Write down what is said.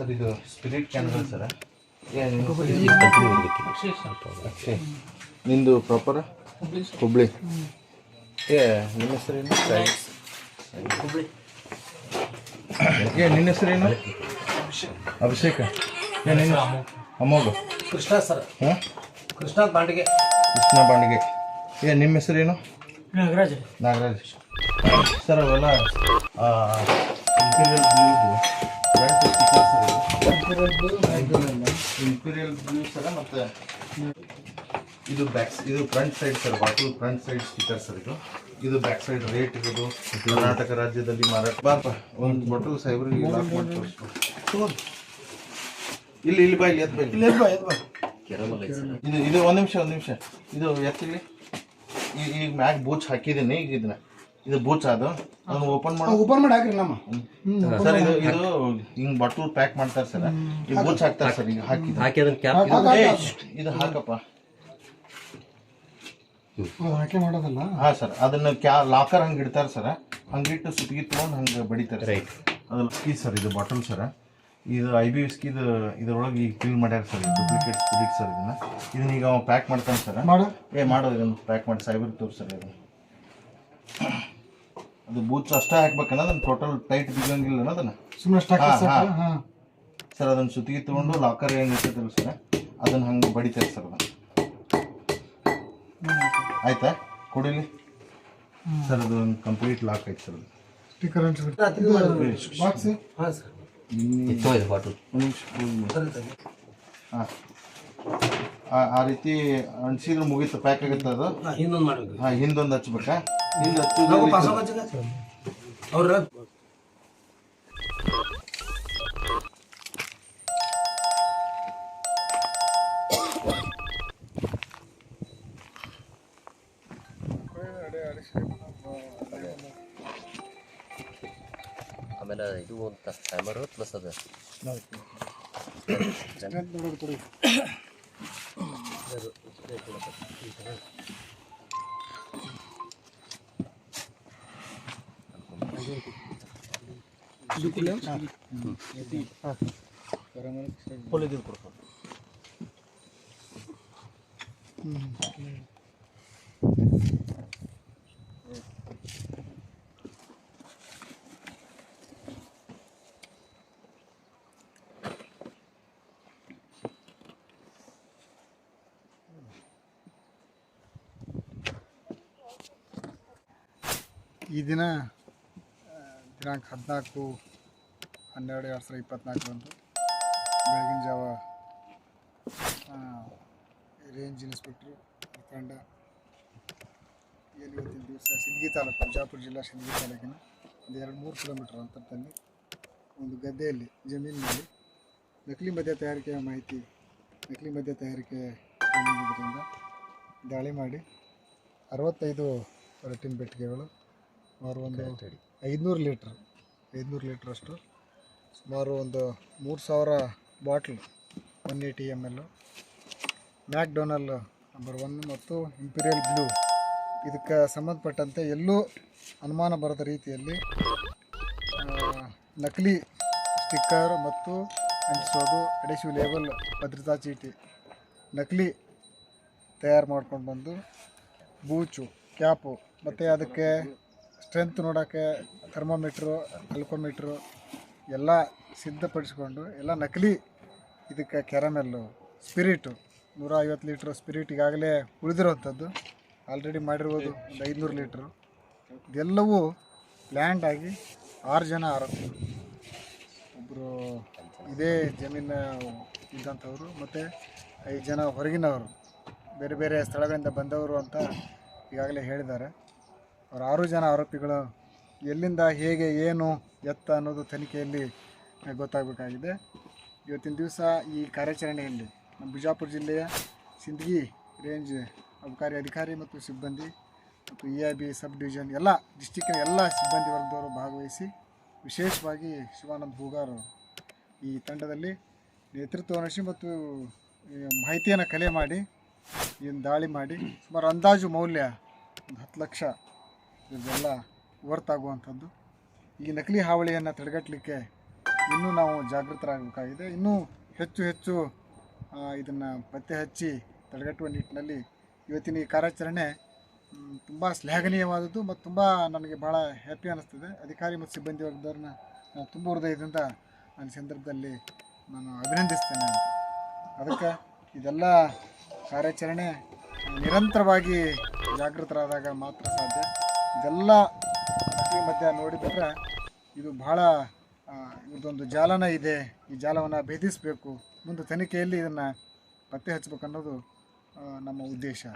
Sir ಇದು spirit ಕ್ಯಾನ್ಗಳು sir. Akshay, ನಿಂದು proper Hubli. ನಿಮ್ಮ ಹೆಸರೇನು? ಹುಬ್ಳಿ. ನಿನ್ನ ಹೆಸರೇನು? ಅಭಿಷೇಕ. ನಿನ್ನ ಅಮೋಘ. ಕೃಷ್ಣ ಸರ್. ಹಾಂ, ಕೃಷ್ಣ ಬಾಂಡಿಗೆ. ಕೃಷ್ಣ ಬಾಂಡಿಗೆ. ನಿಮ್ಮ ಹೆಸರೇನು? ನಾಗರಾಜ್. ನಾಗರಾಜ್ ಸರ್. ಅವೆಲ್ಲ ಇಂಪೀರಿಯಲ್ ಬ್ಲೂದು front sticker sir. Imperial blue sir. ಮತ್ತು ಇದು ಇದು front side sir, bottle front side sticker sir. ಇದು ಬ್ಯಾಕ್ ಸೈಡ್ ರೇಟ್ ಇರೋದು. ಕರ್ನಾಟಕ ರಾಜ್ಯದಲ್ಲಿ ಮಾರಾಟ. ಬಾಪ ಒಂದು ಬಾಟಲ್ ಸೈಬರ್ಗೆ ಲಾಕ್ ಮಾಡಿ ತೋರಿಸ್ಬೋದು. ಇಲ್ಲಿ ಬಾ, ಇಲ್ಲಿ ಎದ್ದು ಬಾ. ಇದು ಒಂದು ನಿಮಿಷ ಇದು ಎತ್ತಿಲ್ಲಿ. ಈಗ ಮ್ಯಾಗ್ ಬೂಚ್ ಹಾಕಿದ್ದೀನಿ. ಈಗ ಇದು ಬೂಚ್ ಅದು ಅದನ್ನು ಓಪನ್ ಮಾಡಿ ಹಾಕ್ರಿ ನಮ್ಮ ಸರ್. ಇದು ಹಿಂಗ್ ಬಾಟಲ್ ಪ್ಯಾಕ್ ಮಾಡ್ತಾರೆ ಸರ್. ಈಗ ಬೂಚ್ ಹಾಕ್ತಾರೆ ಸರ್. ಈಗ ಹಾಕಿ ಇದು ಹಾಕಪ್ಪ. ಹಾಕಿ ಮಾಡೋದಲ್ಲ. ಹಾ ಸರ್, ಅದನ್ನ ಲಾಕರ್ ಹಂಗೆ ಇಡ್ತಾರೆ ಸರ್. ಹಂಗಿಟ್ಟು ಸುತ್ತಿಗೆ ತೊಗೊಂಡು ಹಂಗೆ ಬಡಿತಾರೆ. ರೈಟ್. ಅದು ವಿಸ್ಕಿ ಸರ್. ಇದು ಬಾಟಲ್ ಸರ್. ಇದು IB ವಿಸ್ಕಿದು ಇದ್ರೊಳಗೆ ಈಗ ಫಿಲ್ ಮಾಡ್ಯಾರ ಸರ್. Duplicate spirit sir. ಇದನ್ನ ಈಗ ಅವ ಪ್ಯಾಕ್ ಮಾಡ್ತಾನೆ ಸರ್. ಮಾಡೋದು ಇದನ್ನು ಪ್ಯಾಕ್ ಮಾಡಿ ಸೈಬರ್ ತೋರಿಸ್ತಾರೆ. ಅದು ಅದು ಬೂಚ್ ಅಷ್ಟೇ ಹಾಕ್ಬೇಕನ್ನ ಅದನ್ನ ಟೋಟಲ್ ಟೈಟ್ ಬಿಗಂಗಿಲ್ಲ ಅನ್ನೋದನ್ನ ಸುಮ್ಮನೆ ಸರ್. ಅದನ್ನ ಸುತ್ತಿಗೆ ತೊಗೊಂಡು ಲಾಕರ್ ಏನು ಇರ್ತೈತಲ್ಲ ಸರ್, ಅದನ್ನ ಹಂಗೆ ಬಡಿತಾರೆ ಸರ್. ಅದನ್ನ ಆಯ್ತಾ? ಕೊಡಿಲಿ ಸರ್. ಅದು ಒಂದು ಕಂಪ್ಲೀಟ್ ಲಾಕ್ ಐತೆ ಸರ್. ಹಾಂ, ಆ ರೀತಿ ಅನ್ಸಿದ್ರೆ ಮುಗೀತು, ಪ್ಯಾಕ್ ಆಗುತ್ತೆ ಅದು. ಹಿಂದೊಂದು ಮಾಡ್ಬೇಕು. ಹಾಂ, ಹಿಂದೊಂದು ಹಚ್ಬೇಕಾ? ಹಿಂದೆ ಅವ್ರ ಆಮೇಲೆ ಇದು ಅಂತ ಟೈಮರು ಪ್ಲಸ್ ಅದು ಈ ದಿನಾಂಕ 14/12/2024 ಬೆಳಗಿನ ಜಾವ ರೇಂಜ್ ಇನ್ಸ್ಪೆಕ್ಟ್ರು ತಂಡ ಇವತ್ತಿನ ದಿವಸ ಸಿಂದಗಿ ತಾಲೂಕು, ಬಿಜಾಪುರ ಜಿಲ್ಲಾ ಸಿಂದಗಿ ತಾಲೂಕಿನ ಒಂದು 2-3 ಕಿಲೋಮೀಟರ್ ಅಂತರದಲ್ಲಿ ಒಂದು ಗದ್ದೆಯಲ್ಲಿ ಜಮೀನಿನಲ್ಲಿ ನಕಲಿ ಮದ್ಯ ತಯಾರಿಕೆಯ ಮಾಹಿತಿ, ನಕಲಿ ಮದ್ಯ ತಯಾರಿಕೆ ನೀಡುವುದರಿಂದ ದಾಳಿ ಮಾಡಿ 65 ರಟ್ಟಿನ ಪೆಟ್ಟಿಗೆಗಳು, ಸುಮಾರು ಒಂದು 500 ಲೀಟ್ರ್ ಅಷ್ಟು, ಸುಮಾರು ಒಂದು 3000 ಬಾಟ್ಲ್ 180 ml ಮ್ಯಾಕ್ಡೊನಾಲ್ಡ್ ನಂಬರ್ 1 ಮತ್ತು ಇಂಪೀರಿಯಲ್ ಬ್ಲೂ. ಇದಕ್ಕೆ ಸಂಬಂಧಪಟ್ಟಂತೆ ಎಲ್ಲೂ ಅನುಮಾನ ಬರದ ರೀತಿಯಲ್ಲಿ ನಕಲಿ ಸ್ಟಿಕ್ಕರ್ ಮತ್ತು ಅಂಟಿಸೋದು, ಅಡಿಸಿವ್ ಲೇಬಲ್, ಭದ್ರತಾ ಚೀಟಿ ನಕಲಿ ತಯಾರು ಮಾಡ್ಕೊಂಡು ಬಂದು ಬೂಚು, ಕ್ಯಾಪು ಮತ್ತು ಅದಕ್ಕೆ ಸ್ಟ್ರೆಂತ್ ನೋಡೋಕ್ಕೆ ಥರ್ಮೋಮೀಟ್ರು, ಅಲ್ಕೋಮೀಟ್ರು ಎಲ್ಲ ಸಿದ್ಧಪಡಿಸ್ಕೊಂಡು ಎಲ್ಲ ನಕಲಿ. ಇದಕ್ಕೆ ಕ್ಯಾರಮೆಲ್ಲು, ಸ್ಪಿರಿಟು 150 ಲೀಟ್ರ್ ಸ್ಪಿರಿಟ್ ಈಗಾಗಲೇ ಉಳಿದಿರೋವಂಥದ್ದು, ಆಲ್ರೆಡಿ ಮಾಡಿರ್ಬೋದು ಒಂದು 500 ಲೀಟ್ರು. ಇದೆಲ್ಲವೂ ಲ್ಯಾಂಡ್ ಆಗಿ 6 ಜನ ಆರೋಪಿಗಳು, ಒಬ್ಬರು ಇದೇ ಜಮೀನು ಇದ್ದಂಥವ್ರು ಮತ್ತು 5 ಜನ ಹೊರಗಿನವರು, ಬೇರೆ ಬೇರೆ ಸ್ಥಳಗಳಿಂದ ಬಂದವರು ಅಂತ ಈಗಾಗಲೇ ಹೇಳಿದ್ದಾರೆ. ಅವ್ರು 6 ಜನ ಆರೋಪಿಗಳು ಎಲ್ಲಿಂದ, ಹೇಗೆ, ಏನು, ಎತ್ತ ಅನ್ನೋದು ತನಿಖೆಯಲ್ಲಿ ಗೊತ್ತಾಗಬೇಕಾಗಿದೆ. ಇವತ್ತಿನ ದಿವಸ ಈ ಕಾರ್ಯಾಚರಣೆಯಲ್ಲಿ ನಮ್ಮ ಬಿಜಾಪುರ ಜಿಲ್ಲೆಯ ಸಿಂದಗಿ ರೇಂಜ್ ಅಬಕಾರಿ ಅಧಿಕಾರಿ ಮತ್ತು ಸಿಬ್ಬಂದಿ ಮತ್ತು EIB ಸಬ್ ಡಿವಿಷನ್ ಎಲ್ಲ ಡಿಸ್ಟಿಕ್ಕಿನ ಎಲ್ಲ ಸಿಬ್ಬಂದಿ ವರ್ಗದವರು ಭಾಗವಹಿಸಿ, ವಿಶೇಷವಾಗಿ ಶಿವಾನಂದ್ ಹೂಗಾರ್ ಈ ತಂಡದಲ್ಲಿ ನೇತೃತ್ವ ವಹಿಸಿ ಮತ್ತು ಮಾಹಿತಿಯನ್ನು ಕಲೆ ಮಾಡಿ ಏನು ದಾಳಿ ಮಾಡಿ ಸುಮಾರು ಅಂದಾಜು ಮೌಲ್ಯ ಒಂದು 10 ಲಕ್ಷ ಇದೆಲ್ಲ ವರ್ತ್ ಆಗುವಂಥದ್ದು. ಈ ನಕಲಿ ಹಾವಳಿಯನ್ನು ತಡೆಗಟ್ಟಲಿಕ್ಕೆ ಇನ್ನೂ ನಾವು ಜಾಗೃತರಾಗಬೇಕಾಗಿದೆ. ಇನ್ನೂ ಹೆಚ್ಚು ಹೆಚ್ಚು ಇದನ್ನು ಪತ್ತೆ ಹಚ್ಚಿ ತಡೆಗಟ್ಟುವ ನಿಟ್ಟಿನಲ್ಲಿ ಇವತ್ತಿನ ಈ ಕಾರ್ಯಾಚರಣೆ ತುಂಬ ಶ್ಲಾಘನೀಯವಾದದ್ದು ಮತ್ತು ತುಂಬ ನನಗೆ ಭಾಳ ಹ್ಯಾಪಿ ಅನ್ನಿಸ್ತದೆ. ಅಧಿಕಾರಿ ಮತ್ತು ಸಿಬ್ಬಂದಿ ವರ್ಗದವ್ರನ್ನ ನಾನು ತುಂಬ ಹೃದಯದಿಂದ ನನ್ನ ಸಂದರ್ಭದಲ್ಲಿ ನಾನು ಅಭಿನಂದಿಸ್ತೇನೆ ಅಂತ. ಅದಕ್ಕೆ ಇದೆಲ್ಲ ಕಾರ್ಯಾಚರಣೆ ನಿರಂತರವಾಗಿ ಜಾಗೃತರಾದಾಗ ಮಾತ್ರ ಸಾಧ್ಯ. ಇದೆಲ್ಲ ನಕಲಿ ಮದ್ಯ ನೋಡಿಬಿಟ್ರೆ ಇದು ಭಾಳ ಇದೊಂದು ಜಾಲನ ಇದೆ, ಈ ಜಾಲವನ್ನು ಭೇದಿಸಬೇಕು, ಮುಂದೆ ತನಿಖೆಯಲ್ಲಿ ಇದನ್ನು ಪತ್ತೆ ಹಚ್ಚಬೇಕು ಅನ್ನೋದು ನಮ್ಮ ಉದ್ದೇಶ.